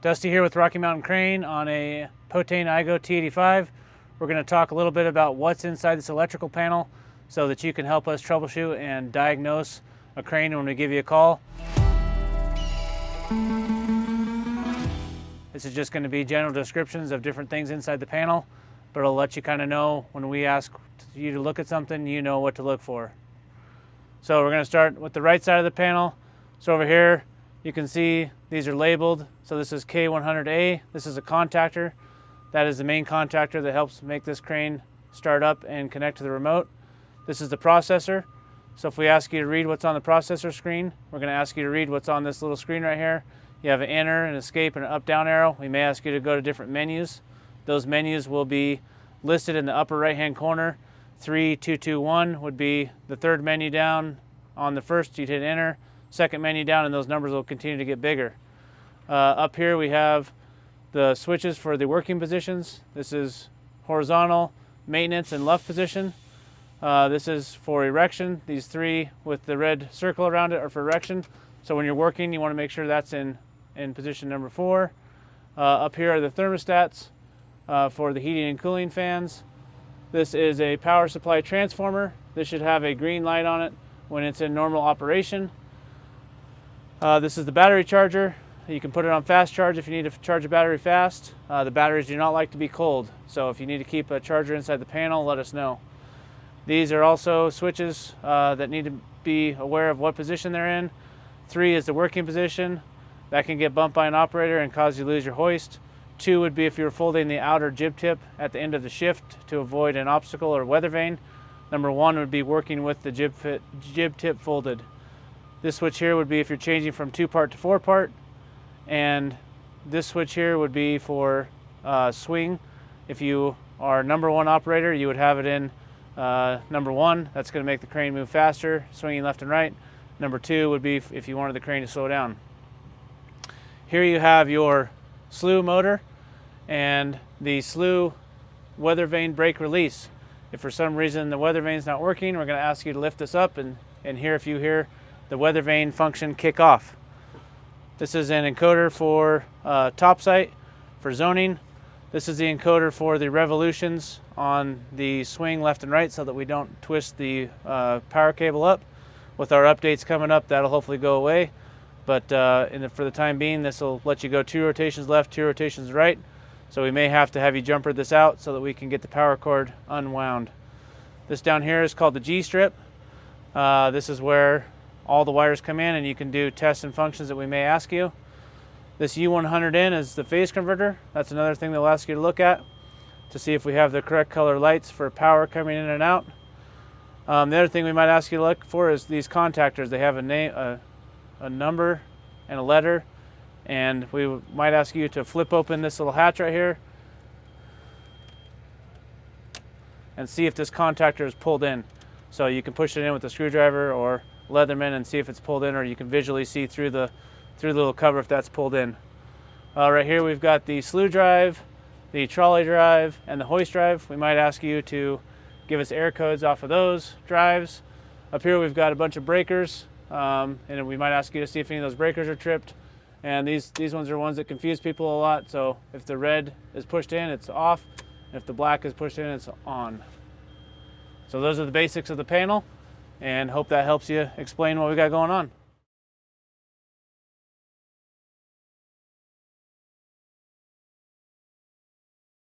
Dusty here with Rocky Mountain Crane on a Potane Igo T85. We're going to talk a little bit about what's inside this electrical panel so that you can help us troubleshoot and diagnose a crane when we give you a call. This is just going to be general descriptions of different things inside the panel, but it'll let you kind of know when we ask you to look at something, you know what to look for. So we're going to start with the right side of the panel. So over here, you can see these are labeled. So this is K100A. This is a contactor. That is the main contactor that helps make this crane start up and connect to the remote. This is the processor. So if we ask you to read what's on the processor screen, we're going to ask you to read what's on this little screen right here. You have an enter, an escape, and an up-down arrow. We may ask you to go to different menus. Those menus will be listed in the upper right-hand corner. 3221 would be the third menu down. On the first, you'd hit enter. Second menu down, and those numbers will continue to get bigger. Up here we have the switches for the working positions. This is horizontal, maintenance, and left position. This is for erection. These three with the red circle around it are for erection. So when you're working, you want to make sure that's in position number 4. Up here are the thermostats for the heating and cooling fans. This is a power supply transformer. This should have a green light on it when it's in normal operation. This is the battery charger. You can put it on fast charge if you need to charge a battery fast. The batteries do not like to be cold, so if you need to keep a charger inside the panel, let us know. These are also switches that need to be aware of what position they're in. 3 is the working position. That can get bumped by an operator and cause you to lose your hoist. 2 would be if you're folding the outer jib tip at the end of the shift to avoid an obstacle or weather vane. Number 1 would be working with the jib tip folded. This switch here would be if you're changing from 2-part to 4-part, and this switch here would be for swing. If you are number 1 operator, you would have it in number 1. That's going to make the crane move faster, swinging left and right. Number 2 would be if you wanted the crane to slow down. Here you have your slew motor and the slew weather vane brake release. If for some reason the weather vane's not working, we're going to ask you to lift this up and here if you hear the weather vane function kick off. This is an encoder for top sight for zoning. This is the encoder for the revolutions on the swing left and right so that we don't twist the power cable up. With our updates coming up, that'll hopefully go away. But for the time being, this will let you go 2 rotations left, 2 rotations right. So we may have to have you jumper this out so that we can get the power cord unwound. This down here is called the G-strip. This is where all the wires come in and you can do tests and functions that we may ask you. This U100N is the phase converter. That's another thing they'll ask you to look at to see if we have the correct color lights for power coming in and out. The other thing we might ask you to look for is these contactors. They have a name, a number, and a letter, and we might ask you to flip open this little hatch right here and see if this contactor is pulled in. So you can push it in with a screwdriver or Leatherman and see if it's pulled in, or you can visually see through the little cover if that's pulled in. Right here we've got the slew drive, the trolley drive, and the hoist drive. We might ask you to give us air codes off of those drives. Up here we've got a bunch of breakers, and we might ask you to see if any of those breakers are tripped. And these ones are ones that confuse people a lot. So if the red is pushed in, it's off. And if the black is pushed in, it's on. So those are the basics of the panel, and hope that helps you explain what we got going on.